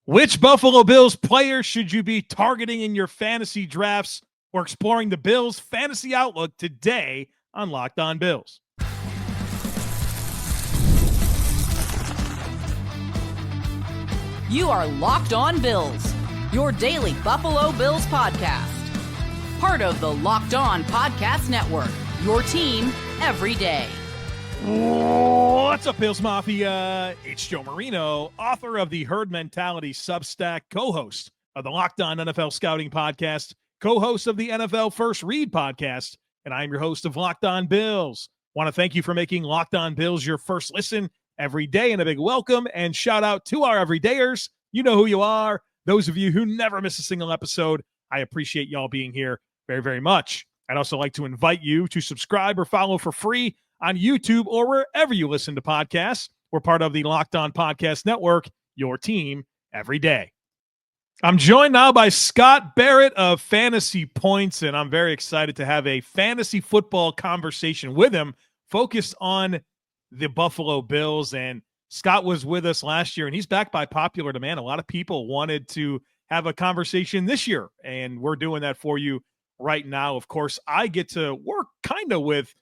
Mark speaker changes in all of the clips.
Speaker 1: Which Buffalo Bills player should you be targeting in your fantasy drafts? We're exploring the Bills fantasy outlook today on Locked On Bills.
Speaker 2: You are Locked On Bills, your daily Buffalo Bills podcast. Part of the Locked On Podcast Network, your team every day.
Speaker 1: What's up, Bills Mafia? It's Joe Marino, author of the Herd Mentality Substack, co-host of the Locked On NFL Scouting Podcast, co-host of the NFL First Read Podcast, and I'm your host of Locked On Bills. Want to thank you for making Locked On Bills your first listen every day, and a big welcome and shout out to our everydayers. You know who you are. Those of you who never miss a single episode, I appreciate y'all being here very, very much. I'd also like to invite you to subscribe or follow for free on YouTube or wherever you listen to podcasts. We're part of the Locked On Podcast Network, your team every day. I'm joined now by Scott Barrett of Fantasy Points, and I'm very excited to have a fantasy football conversation with him focused on the Buffalo Bills. And Scott was with us last year, and he's back by popular demand. A lot of people wanted to have a conversation this year, and we're doing that for you right now. Of course, I get to work kind of with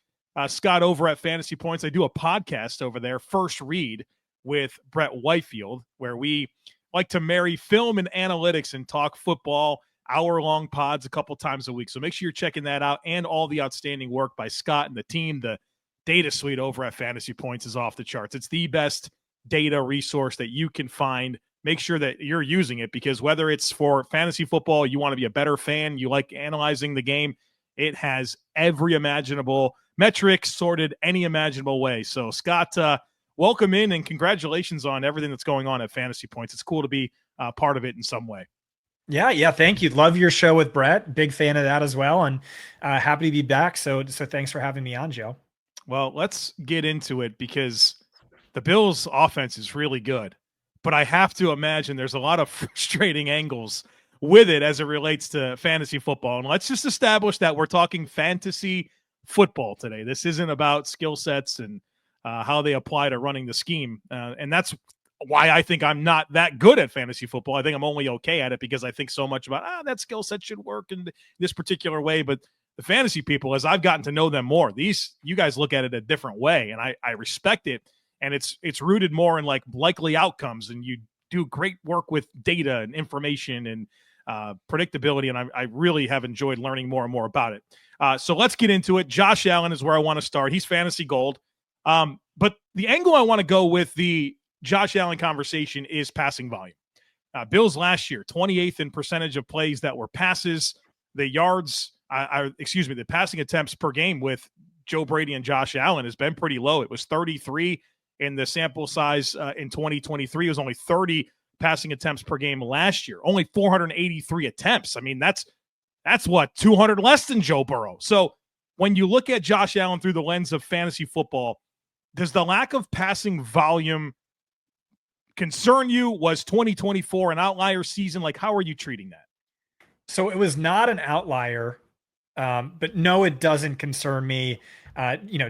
Speaker 1: Scott over at Fantasy Points. I do a podcast over there, First Read, with Brett Whitefield, where we like to marry film and analytics and talk football, hour-long pods a couple times a week. So make sure you're checking that out, and all the outstanding work by Scott and the team. The data suite over at Fantasy Points is off the charts. It's the best data resource that you can find. Make sure that you're using it, because whether it's for fantasy football, you want to be a better fan, you like analyzing the game, it has every imaginable metric sorted any imaginable way. So Scott, welcome in, and congratulations on everything that's going on at Fantasy Points. It's cool to be part of it in some way.
Speaker 3: Yeah. Thank you. Love your show with Brett. Big fan of that as well. And happy to be back. So thanks for having me on, Joe.
Speaker 1: Well, let's get into it, because the Bills offense is really good, but I have to imagine there's a lot of frustrating angles with it as it relates to fantasy football. And let's just establish that we're talking fantasy football today. This isn't about skill sets and how they apply to running the scheme. And that's why I think I'm not that good at fantasy football. I think I'm only okay at it because I think so much about, that skill set should work in this particular way. But the fantasy people, as I've gotten to know them more, you guys look at it a different way, and I respect it. And it's rooted more in like likely outcomes, and you do great work with data and information and predictability. And I really have enjoyed learning more and more about it. So let's get into it. Josh Allen is where I want to start. He's fantasy gold. But the angle I want to go with the Josh Allen conversation is passing volume. Bills last year, 28th in percentage of plays that were passes. The the passing attempts per game with Joe Brady and Josh Allen has been pretty low. It was 33 in the sample size in 2023. It was only 30 passing attempts per game last year. Only 483 attempts. I mean, that's what, 200 less than Joe Burrow. So when you look at Josh Allen through the lens of fantasy football, does the lack of passing volume concern you? Was 2024 an outlier season? Like, how are you treating that?
Speaker 3: So it was not an outlier, but no, it doesn't concern me.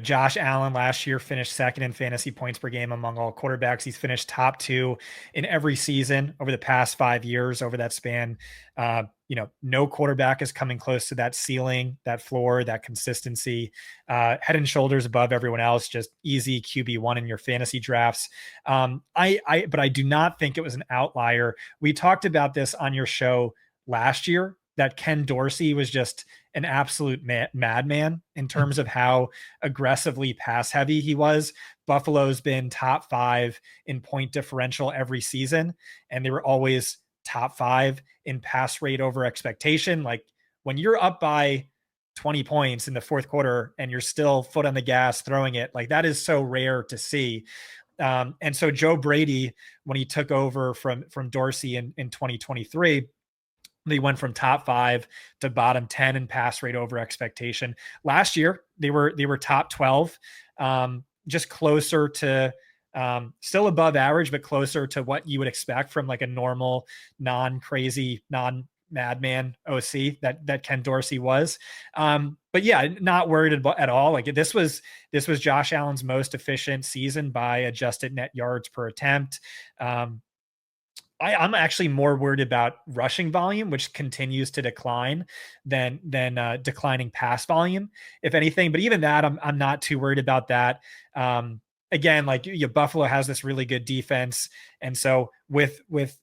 Speaker 3: Josh Allen last year finished second in fantasy points per game among all quarterbacks. He's finished top 2 in every season over the past 5 years. Over that span, no quarterback is coming close to that ceiling, that floor, that consistency, head and shoulders above everyone else. Just easy QB1 in your fantasy drafts. But I do not think it was an outlier. We talked about this on your show last year, that Ken Dorsey was just an absolute madman in terms of how aggressively pass heavy he was. Buffalo's been top 5 in point differential every season, and they were always top 5 in pass rate over expectation. Like, when you're up by 20 points in the fourth quarter and you're still foot on the gas throwing it, like, that is so rare to see. And so Joe Brady, when he took over from Dorsey in 2023, they went from top 5 to bottom 10 in pass rate over expectation. Last year, they were top 12, just closer to, still above average, but closer to what you would expect from like a normal, non-crazy, non-madman OC that Ken Dorsey was. But yeah, not worried about at all. Like, this was Josh Allen's most efficient season by adjusted net yards per attempt. I'm actually more worried about rushing volume, which continues to decline than declining pass volume, if anything. But even that, I'm not too worried about that. Again, like Buffalo has this really good defense, and so with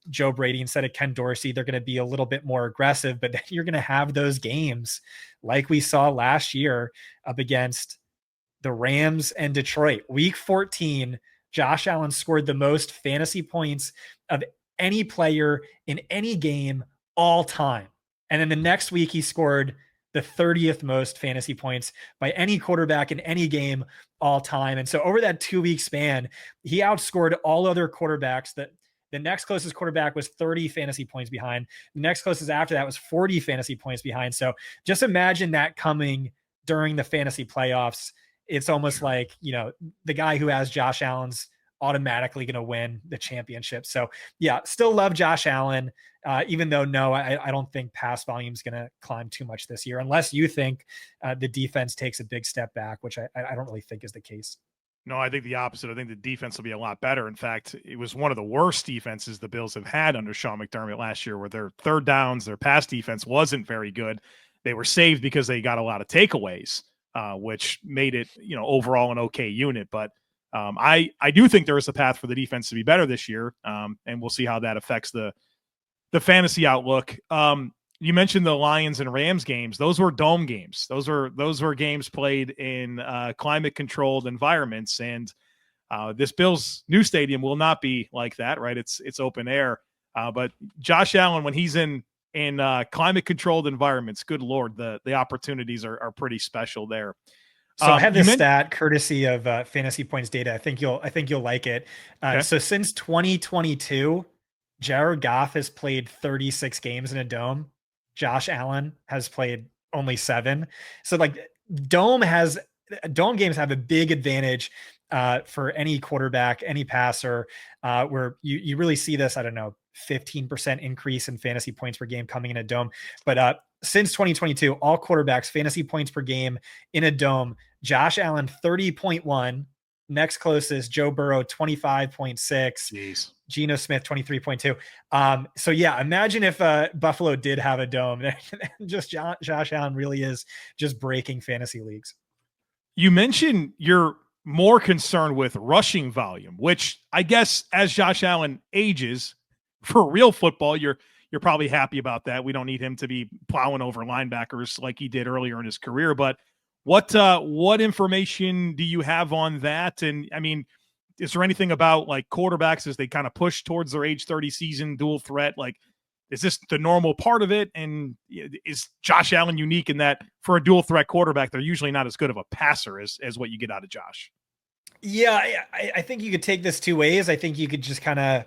Speaker 3: Joe Brady instead of Ken Dorsey, they're going to be a little bit more aggressive. But then you're going to have those games like we saw last year up against the Rams and Detroit. Week 14, Josh Allen scored the most fantasy points of any player in any game all time. And then the next week, he scored the 30th most fantasy points by any quarterback in any game all time. And so over that 2-week span, he outscored all other quarterbacks. That the next closest quarterback was 30 fantasy points behind. The next closest after that was 40 fantasy points behind. So just imagine that coming during the fantasy playoffs. It's almost like, the guy who has Josh Allen's automatically going to win the championship. So yeah, still love Josh Allen, even though I don't think pass volume is going to climb too much this year, unless you think the defense takes a big step back, which I don't really think is the case.
Speaker 1: No, I think the opposite. I think the defense will be a lot better. In fact, it was one of the worst defenses the Bills have had under Sean McDermott last year, where their third downs, their pass defense wasn't very good. They were saved because they got a lot of takeaways, which made it, overall an okay unit. But I do think there is a path for the defense to be better this year, and we'll see how that affects the fantasy outlook. You mentioned the Lions and Rams games; those were dome games. Those were games played in climate-controlled environments, and this Bills' new stadium will not be like that, right? It's open air, but Josh Allen, when he's in climate-controlled environments, good Lord, the opportunities are pretty special there.
Speaker 3: So I have this stat courtesy of Fantasy Points Data. I think you'll like it.
Speaker 1: Okay.
Speaker 3: So since 2022, Jared Goff has played 36 games in a dome. Josh Allen has played only 7. So like dome games have a big advantage for any quarterback, any passer, where you really see this, 15% increase in fantasy points per game coming in a dome. But since 2022, all quarterbacks fantasy points per game in a dome, Josh Allen 30.1, next closest Joe Burrow 25.6,
Speaker 1: Jeez.
Speaker 3: Geno Smith 23.2. So yeah, imagine if Buffalo did have a dome. Just Josh Allen really is just breaking fantasy leagues.
Speaker 1: You mentioned you're more concerned with rushing volume, which I guess as Josh Allen ages, for real football, you're probably happy about that. We don't need him to be plowing over linebackers like he did earlier in his career. But what information do you have on that? And I mean, is there anything about like quarterbacks as they kind of push towards their age 30 season dual threat? Like, is this the normal part of it? And is Josh Allen unique in that for a dual threat quarterback, they're usually not as good of a passer as what you get out of Josh?
Speaker 3: Yeah, I think you could take this two ways. I think you could just kind of,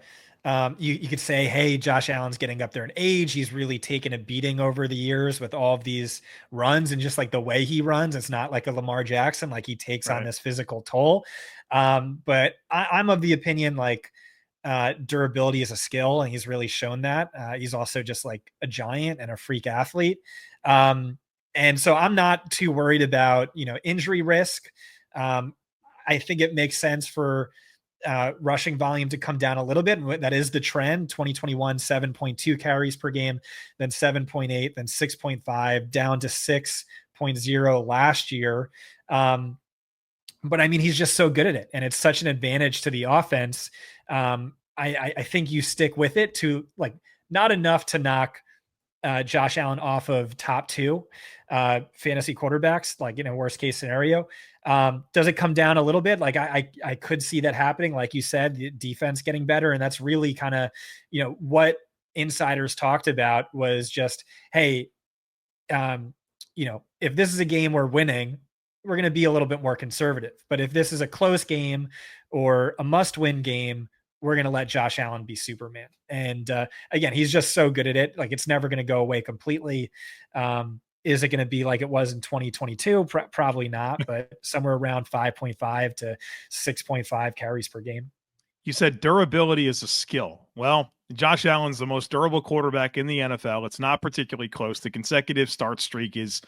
Speaker 3: you could say, hey, Josh Allen's getting up there in age. He's really taken a beating over the years with all of these runs and just like the way he runs. It's not like a Lamar Jackson, like he takes on this physical toll. But I'm of the opinion, like, durability is a skill, and he's really shown that. He's also just like a giant and a freak athlete. And so I'm not too worried about, injury risk. I think it makes sense for rushing volume to come down a little bit. And that is the trend. 2021, 7.2 carries per game, then 7.8, then 6.5, down to 6.0 last year. But I mean, he's just so good at it, and it's such an advantage to the offense. I think you stick with it to like not enough to knock Josh Allen off of top 2 fantasy quarterbacks, like, worst case scenario. Does it come down a little bit? Like I could see that happening. Like you said, the defense getting better. And that's really kind of, what insiders talked about was just, hey, if this is a game we're winning, we're going to be a little bit more conservative. But if this is a close game or a must-win game, we're going to let Josh Allen be Superman. And again, he's just so good at it. Like, it's never going to go away completely. Is it going to be like it was in 2022? Probably not, but somewhere around 5.5 to 6.5 carries per game.
Speaker 1: You said durability is a skill. Well, Josh Allen's the most durable quarterback in the NFL. It's not particularly close. The consecutive start streak is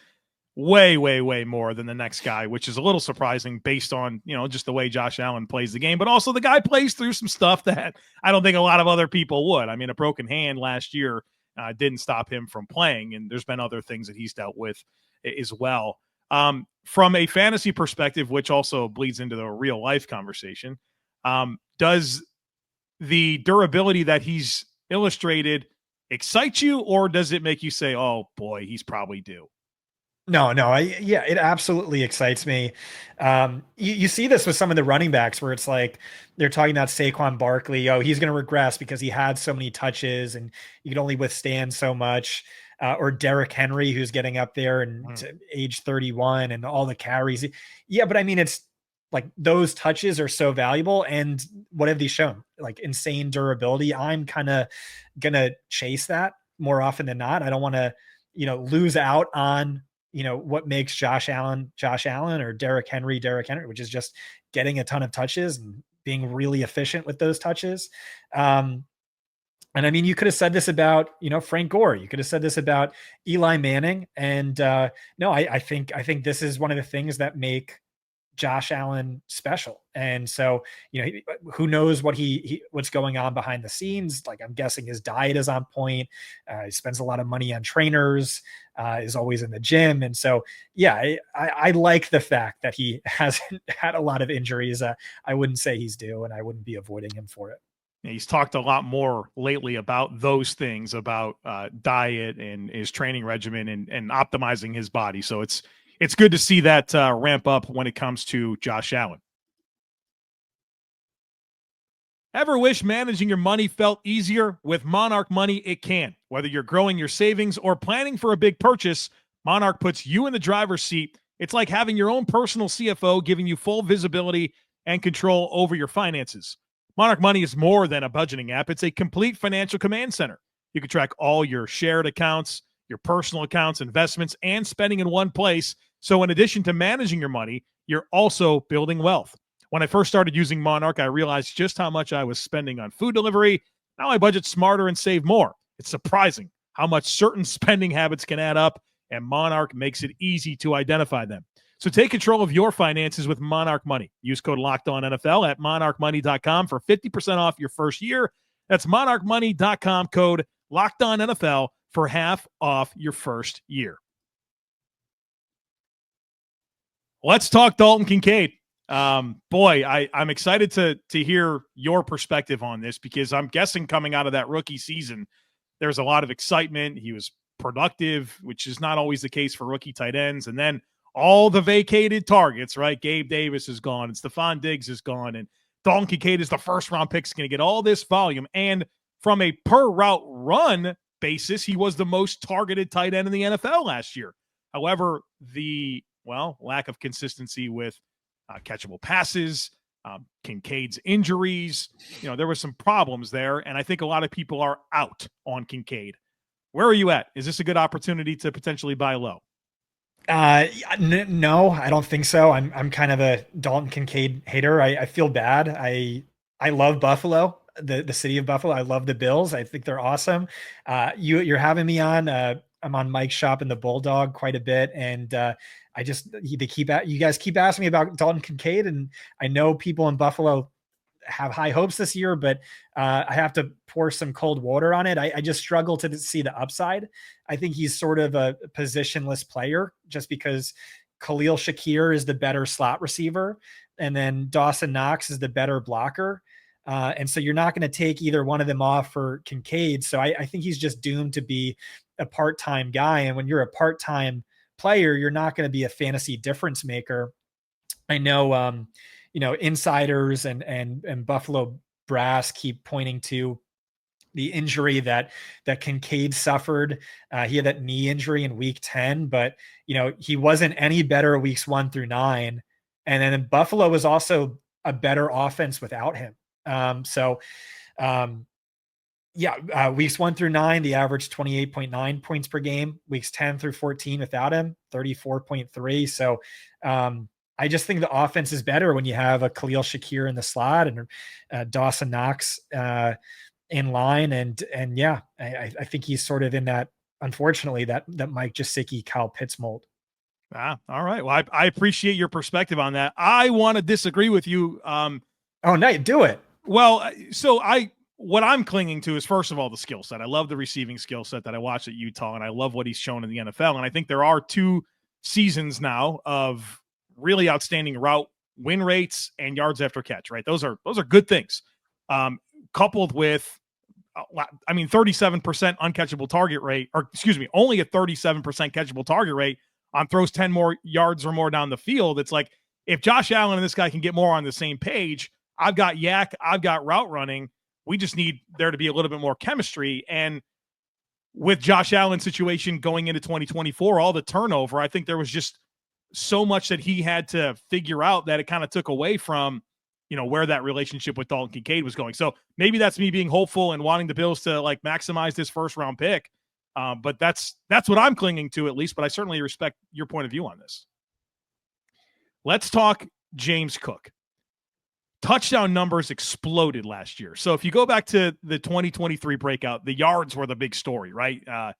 Speaker 1: way, way, way more than the next guy, which is a little surprising based on, just the way Josh Allen plays the game. But also the guy plays through some stuff that I don't think a lot of other people would. I mean, a broken hand last year didn't stop him from playing, and there's been other things that he's dealt with as well. From a fantasy perspective, which also bleeds into the real life conversation, does the durability that he's illustrated excite you, or does it make you say, oh boy, he's probably due?
Speaker 3: No, yeah, it absolutely excites me. You see this with some of the running backs where it's like they're talking about Saquon Barkley. Oh, he's going to regress because he had so many touches and you can only withstand so much. Or Derrick Henry, who's getting up there and to age 31 and all the carries. Yeah, but I mean, it's like those touches are so valuable. And what have they shown? Like insane durability. I'm kind of going to chase that more often than not. I don't want to, lose out on what makes Josh Allen, or Derrick Henry, which is just getting a ton of touches and being really efficient with those touches. And I mean, you could have said this about, Frank Gore. You could have said this about Eli Manning. And no, I think this is one of the things that make Josh Allen special. And so, who knows what's going on behind the scenes? Like, I'm guessing his diet is on point. He spends a lot of money on trainers, is always in the gym. And so, yeah, I like the fact that he hasn't had a lot of injuries. I wouldn't say he's due, and I wouldn't be avoiding him for it.
Speaker 1: He's talked a lot more lately about those things, about diet and his training regimen and optimizing his body. So it's good to see that ramp up when it comes to Josh Allen. Ever wish managing your money felt easier? With Monarch Money, it can. Whether you're growing your savings or planning for a big purchase, Monarch puts you in the driver's seat. It's like having your own personal CFO, giving you full visibility and control over your finances. Monarch Money is more than a budgeting app. It's a complete financial command center. You can track all your shared accounts, your personal accounts, investments, and spending in one place. So in addition to managing your money, you're also building wealth. When I first started using Monarch, I realized just how much I was spending on food delivery. Now I budget smarter and save more. It's surprising how much certain spending habits can add up, and Monarch makes it easy to identify them. So take control of your finances with Monarch Money. Use code LOCKEDONNFL at monarchmoney.com for 50% off your first year. That's monarchmoney.com, code LOCKEDONNFL for half off your first year. Let's talk Dalton Kincaid. Boy, I'm excited to hear your perspective on this, because I'm guessing coming out of that rookie season, there's a lot of excitement. He was productive, which is not always the case for rookie tight ends. And then all the vacated targets, right? Gabe Davis is gone, and Stephon Diggs is gone, and Dalton Kincaid is the first-round pick. Is going to get all this volume. And from a per-route run basis, he was the most targeted tight end in the NFL last year. However, the lack of consistency with catchable passes, Kincaid's injuries, there were some problems there, and I think a lot of people are out on Kincaid. Where are you at? Is this a good opportunity to potentially buy low?
Speaker 3: No, I don't think so. I'm kind of a Dalton Kincaid hater. I feel bad. I love Buffalo, the city of Buffalo. I love the Bills. I think they're awesome. You're having me on. I'm on Mike's Shop and the Bulldog quite a bit, and you guys keep asking me about Dalton Kincaid, and I know people in Buffalo have high hopes this year, but I have to pour some cold water on it. I just struggle to see the upside. I think he's sort of a positionless player just because Khalil Shakir is the better slot receiver, and then Dawson Knox is the better blocker. And so you're not going to take either one of them off for Kincaid. So I think he's just doomed to be a part-time guy. And when you're a part-time player, you're not going to be a fantasy difference maker. I know, insiders and Buffalo brass keep pointing to the injury that Kincaid suffered. He had that knee injury in week 10, but he wasn't any better weeks 1 through 9. And then Buffalo was also a better offense without him. Weeks 1 through 9, the average 28.9 points per game. Weeks 10 through 14 without him, 34.3. So I just think the offense is better when you have a Khalil Shakir in the slot and Dawson Knox in line. And I think he's sort of in that, unfortunately, that Mike Gesicki, Kyle Pitts mold.
Speaker 1: All right. Well, I appreciate your perspective on that. I want to disagree with you.
Speaker 3: Oh, no, do it.
Speaker 1: Well, so what I'm clinging to is, first of all, the skill set. I love the receiving skill set that I watched at Utah, and I love what he's shown in the NFL. And I think there are 2 seasons now of really outstanding route win rates and yards after catch, right? Those are good things. Coupled with, 37% uncatchable target rate, or excuse me, only a 37% catchable target rate on throws 10 more yards or more down the field. It's like, if Josh Allen and this guy can get more on the same page, I've got yak, I've got route running. We just need there to be a little bit more chemistry. And with Josh Allen's situation going into 2024, all the turnover, I think there was just so much that he had to figure out that it kind of took away from, where that relationship with Dalton Kincaid was going. So maybe that's me being hopeful and wanting the Bills to like maximize this first round pick. But that's what I'm clinging to, at least. But I certainly respect your point of view on this. Let's talk James Cook. Touchdown numbers exploded last year. So if you go back to the 2023 breakout, the yards were the big story, right? A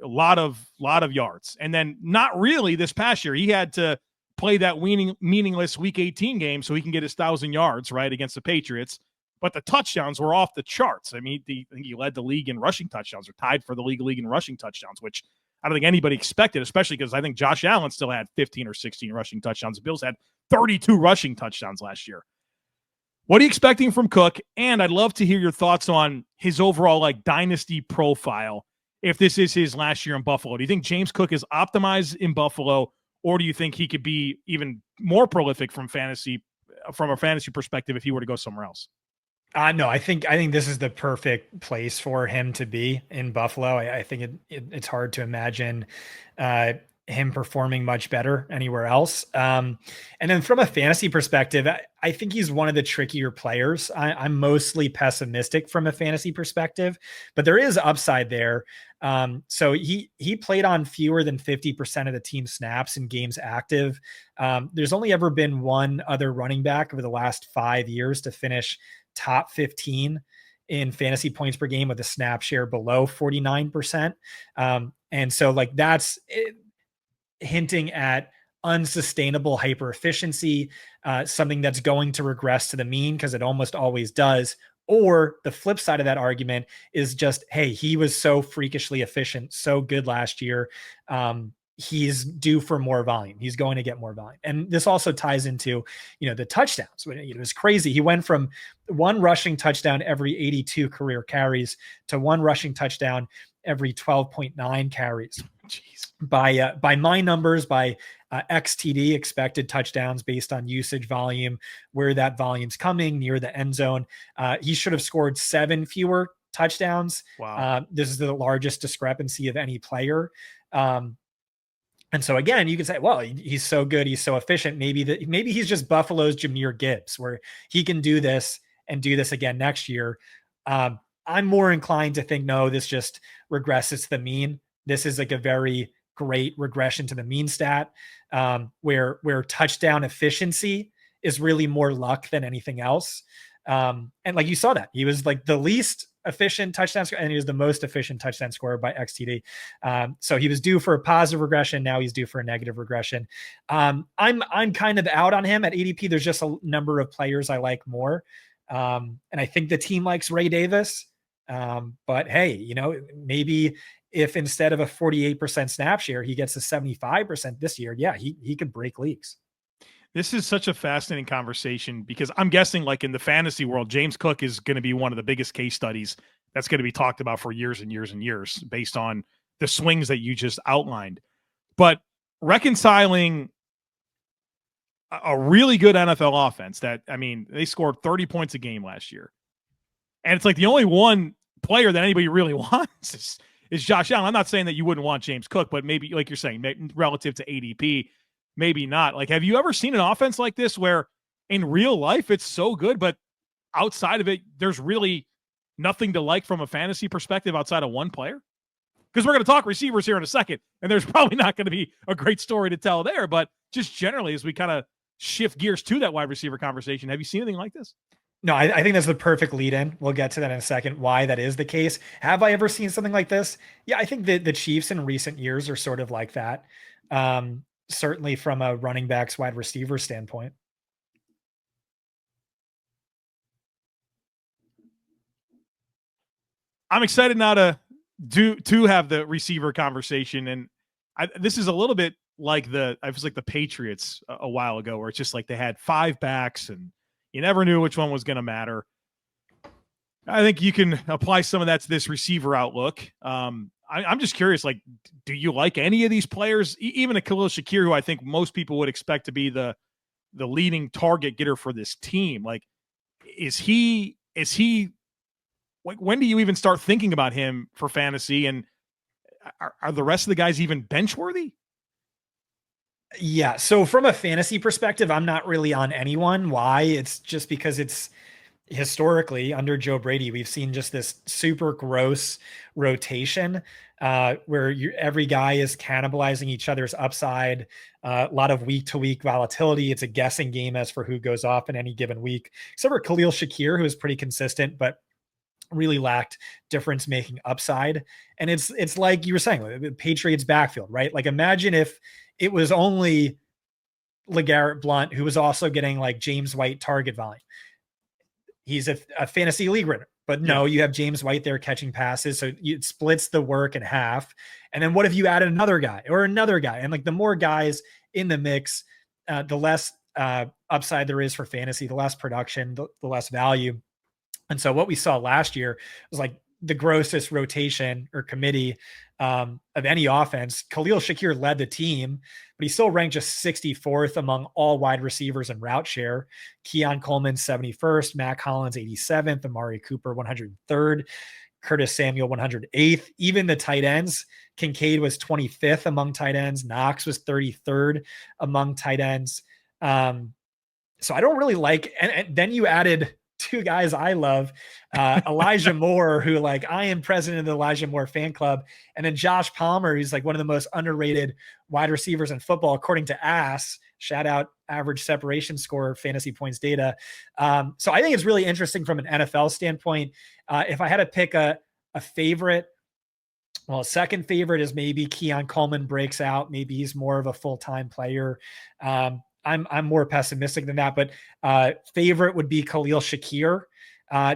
Speaker 1: lot of yards. And then not really this past year. He had to play that meaningless Week 18 game so he can get his 1,000 yards, right, against the Patriots. But the touchdowns were off the charts. I mean, I think he led the league in rushing touchdowns, or tied for the league in rushing touchdowns, which I don't think anybody expected, especially because I think Josh Allen still had 15 or 16 rushing touchdowns. The Bills had 32 rushing touchdowns last year. What are you expecting from Cook? And I'd love to hear your thoughts on his overall like dynasty profile if this is his last year in Buffalo. Do you think James Cook is optimized in Buffalo, or do you think he could be even more prolific from a fantasy perspective if he were to go somewhere else?
Speaker 3: No, I think this is the perfect place for him to be in Buffalo. I think it's hard to imagine him performing much better anywhere else. And then from a fantasy perspective, I think he's one of the trickier players. I'm mostly pessimistic from a fantasy perspective, but there is upside there. So he played on fewer than 50% of the team snaps in games active. There's only ever been one other running back over the last 5 years to finish top 15 in fantasy points per game with a snap share below 49%. And so like that's hinting at unsustainable hyper efficiency, something that's going to regress to the mean because it almost always does. Or the flip side of that argument is just, hey, he was so freakishly efficient, so good last year. He's due for more volume. He's going to get more volume. And this also ties into, the touchdowns. It was crazy. He went from one rushing touchdown every 82 career carries to one rushing touchdown every 12.9 carries.
Speaker 1: Jeez.
Speaker 3: By my numbers, by XTD, expected touchdowns based on usage volume, where that volume's coming near the end zone. He should have scored 7 fewer touchdowns.
Speaker 1: Wow.
Speaker 3: This is the largest discrepancy of any player. And so again, you can say, well, he's so good, he's so efficient. Maybe he's just Buffalo's Jahmyr Gibbs, where he can do this and do this again next year. I'm more inclined to think, no, this just regresses to the mean. This is like a very great regression to the mean stat, where touchdown efficiency is really more luck than anything else. And like you saw that he was like the least efficient touchdown scorer, and he was the most efficient touchdown scorer by XTD. So he was due for a positive regression. Now he's due for a negative regression. I'm kind of out on him at ADP. There's just a number of players I like more. And I think the team likes Ray Davis. But hey, maybe if instead of a 48% snap share, he gets a 75% this year, yeah, he could break leagues.
Speaker 1: This is such a fascinating conversation because I'm guessing like in the fantasy world, James Cook is going to be one of the biggest case studies that's going to be talked about for years and years and years based on the swings that you just outlined. But reconciling a really good NFL offense they scored 30 points a game last year. And it's like the only one player that anybody really wants is Josh Allen. I'm not saying that you wouldn't want James Cook, but maybe like you're saying, relative to ADP, maybe not. Like, have you ever seen an offense like this where in real life it's so good, but outside of it, there's really nothing to like from a fantasy perspective outside of one player? Because we're going to talk receivers here in a second, and there's probably not going to be a great story to tell there. But just generally, as we kind of shift gears to that wide receiver conversation, have you seen anything like this?
Speaker 3: No, I think that's the perfect lead in. We'll get to that in a second, why that is the case. Have I ever seen something like this? Yeah, I think the Chiefs in recent years are sort of like that. certainly from a running backs wide receiver standpoint.
Speaker 1: I'm excited now to have the receiver conversation, and this is a little bit like I was like the Patriots a while ago, where it's just like they had 5 backs and you never knew which one was going to matter. I think you can apply some of that to this receiver outlook. I'm just curious, like, do you like any of these players? Even a Khalil Shakir, who I think most people would expect to be the leading target getter for this team. Like, is he when do you even start thinking about him for fantasy? And are the rest of the guys even bench worthy?
Speaker 3: Yeah. So from a fantasy perspective, I'm not really on anyone. Why? It's just because it's historically under Joe Brady, we've seen just this super gross rotation where every guy is cannibalizing each other's upside. A lot of week to week volatility. It's a guessing game as for who goes off in any given week, except for Khalil Shakir, who is pretty consistent, but really lacked difference making upside. And it's like you were saying, the Patriots backfield, right? Like imagine if it was only LeGarrette Blount, who was also getting like James White target volume. He's a fantasy league winner, but no, you have James White there catching passes. So it splits the work in half. And then what if you added another guy or another guy? And like the more guys in the mix, the less upside there is for fantasy, the less production, the less value. And so what we saw last year was like the grossest rotation or committee of any offense. Khalil Shakir led the team, but he still ranked just 64th among all wide receivers in route share. Keon Coleman, 71st, Matt Collins, 87th, Amari Cooper, 103rd, Curtis Samuel, 108th. Even the tight ends, Kincaid was 25th among tight ends. Knox was 33rd among tight ends. So I don't really like, and then you added 2 guys I love, Elijah Moore, who like I am president of the Elijah Moore fan club. And then Josh Palmer, who's like one of the most underrated wide receivers in football, according to ASS, shout out average separation score, fantasy points data. So I think it's really interesting from an NFL standpoint. If I had to pick a favorite, well, a second favorite is maybe Keon Coleman breaks out. Maybe he's more of a full-time player. I'm more pessimistic than that, but favorite would be Khalil Shakir,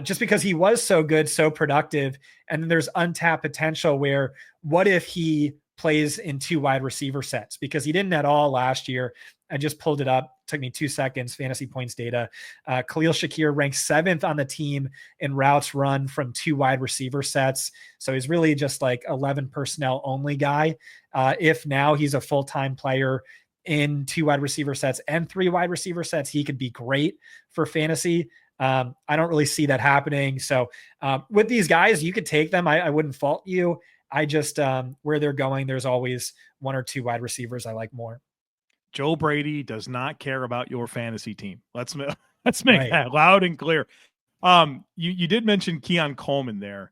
Speaker 3: just because he was so good, so productive. And then there's untapped potential where what if he plays in 2 wide receiver sets, because he didn't at all last year. I just pulled it up. Took me 2 seconds. Fantasy points data. Khalil Shakir ranks 7th on the team in routes run from 2 wide receiver sets. So he's really just like 11 personnel only guy. If now he's a full-time player in 2 wide receiver sets and 3 wide receiver sets, he could be great for fantasy. I don't really see that happening. So with these guys, you could take them. I wouldn't fault you. I just, where they're going, there's always 1 or 2 wide receivers I like more.
Speaker 1: Joe Brady does not care about your fantasy team. Let's make that loud and clear. You did mention Keon Coleman there.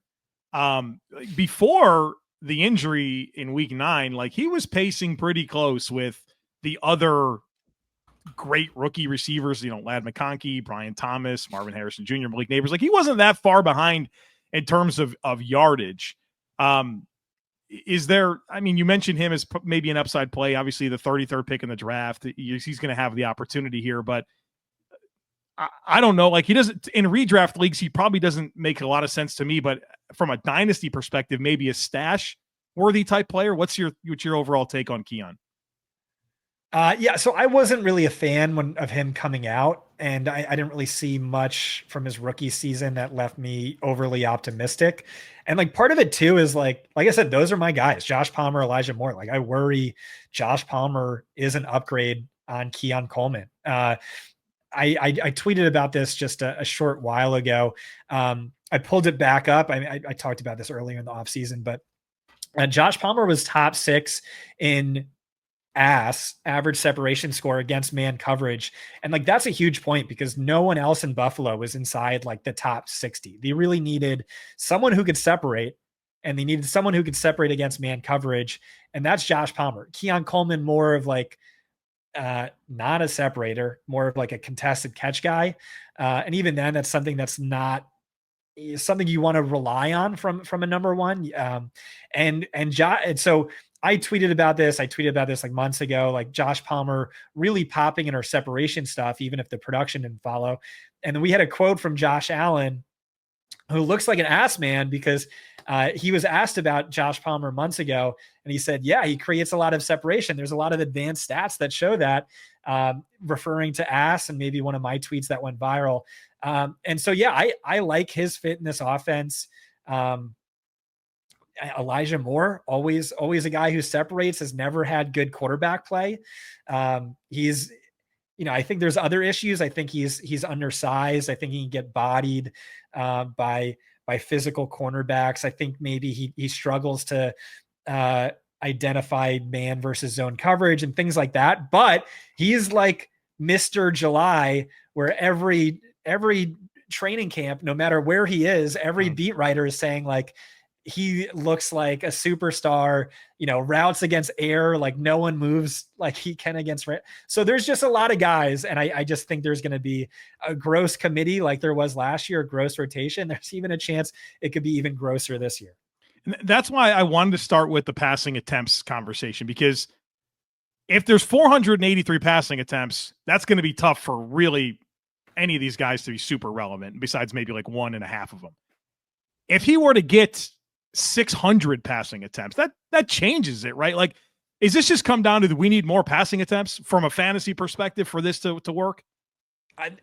Speaker 1: Before the injury in week 9, like he was pacing pretty close with the other great rookie receivers, Ladd McConkey, Brian Thomas, Marvin Harrison Jr., Malik Neighbors. Like he wasn't that far behind in terms of yardage. Is there, you mentioned him as maybe an upside play, obviously the 33rd pick in the draft. He's going to have the opportunity here, but I don't know. Like he doesn't, in redraft leagues, he probably doesn't make a lot of sense to me, but from a dynasty perspective, maybe a stash worthy type player. What's your overall take on Keon?
Speaker 3: Yeah, so I wasn't really a fan of him coming out, and I didn't really see much from his rookie season that left me overly optimistic. And like part of it too is like I said, those are my guys, Josh Palmer, Elijah Moore. Like I worry Josh Palmer is an upgrade on Keon Coleman. I tweeted about this just a short while ago. I pulled it back up. I talked about this earlier in the offseason, but Josh Palmer was top 6 in average separation score against man coverage. And like, that's a huge point because no one else in Buffalo was inside like the top 60. They really needed someone who could separate, and they needed someone who could separate against man coverage. And that's Josh Palmer. Keon Coleman, more of like, not a separator, more of like a contested catch guy. And even then that's something that's not something you want to rely on from a number one. And so I tweeted about this. I tweeted about this like months ago, like Josh Palmer really popping in our separation stuff, even if the production didn't follow. And then we had a quote from Josh Allen, who looks like an ass man, because he was asked about Josh Palmer months ago, and he said, yeah, he creates a lot of separation. There's a lot of advanced stats that show that, referring to ass, and maybe one of my tweets that went viral. And so, yeah, I like his fit in this offense. Elijah Moore, always a guy who separates, has never had good quarterback play. He's, I think there's other issues. I think he's undersized. I think he can get bodied by physical cornerbacks. I think maybe he struggles to identify man versus zone coverage and things like that. But he's like Mr. July, where every training camp, no matter where he is, every beat writer is saying like, he looks like a superstar, routes against air, like no one moves like he can against. So there's just a lot of guys. And I just think there's going to be a gross committee like there was last year, a gross rotation. There's even a chance it could be even grosser this year.
Speaker 1: And that's why I wanted to start with the passing attempts conversation, because if there's 483 passing attempts, that's going to be tough for really any of these guys to be super relevant, besides maybe like 1.5 of them. If he were to get 600 passing attempts, that changes it, right? Like, is this just come down to we need more passing attempts from a fantasy perspective for this to work?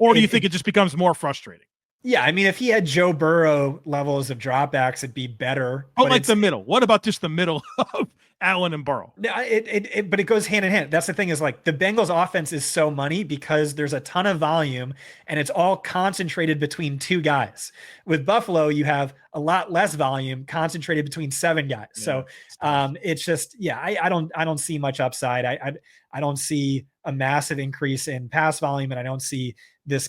Speaker 1: Or do you think it just becomes more frustrating?
Speaker 3: Yeah, I mean, if he had Joe Burrow levels of dropbacks, it'd be better.
Speaker 1: Oh, like the middle. What about just the middle of Allen and Burrow?
Speaker 3: But it goes hand in hand. That's the thing, is like the Bengals offense is so money because there's a ton of volume and it's all concentrated between 2 guys. With Buffalo, you have a lot less volume concentrated between 7 guys. Yeah, so it's just, I don't see much upside. I don't see a massive increase in pass volume, and I don't see this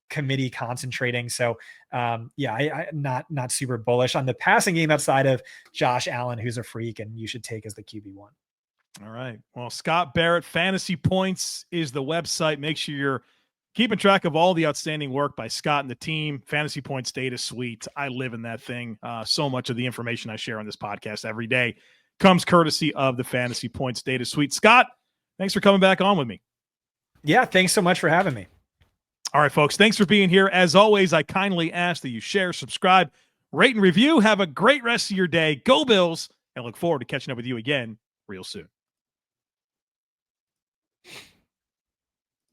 Speaker 3: committee concentrating. So I'm not super bullish on the passing game outside of Josh Allen, who's a freak and you should take as the QB1.
Speaker 1: All right. Well, Scott Barrett, Fantasy Points is the website. Make sure you're keeping track of all the outstanding work by Scott and the team. Fantasy Points data suite. I live in that thing. So much of the information I share on this podcast every day comes courtesy of the Fantasy Points data suite. Scott, thanks for coming back on with me.
Speaker 3: Yeah. Thanks so much for having me.
Speaker 1: All right, folks, thanks for being here. As always, I kindly ask that you share, subscribe, rate, and review. Have a great rest of your day. Go Bills, and look forward to catching up with you again real soon.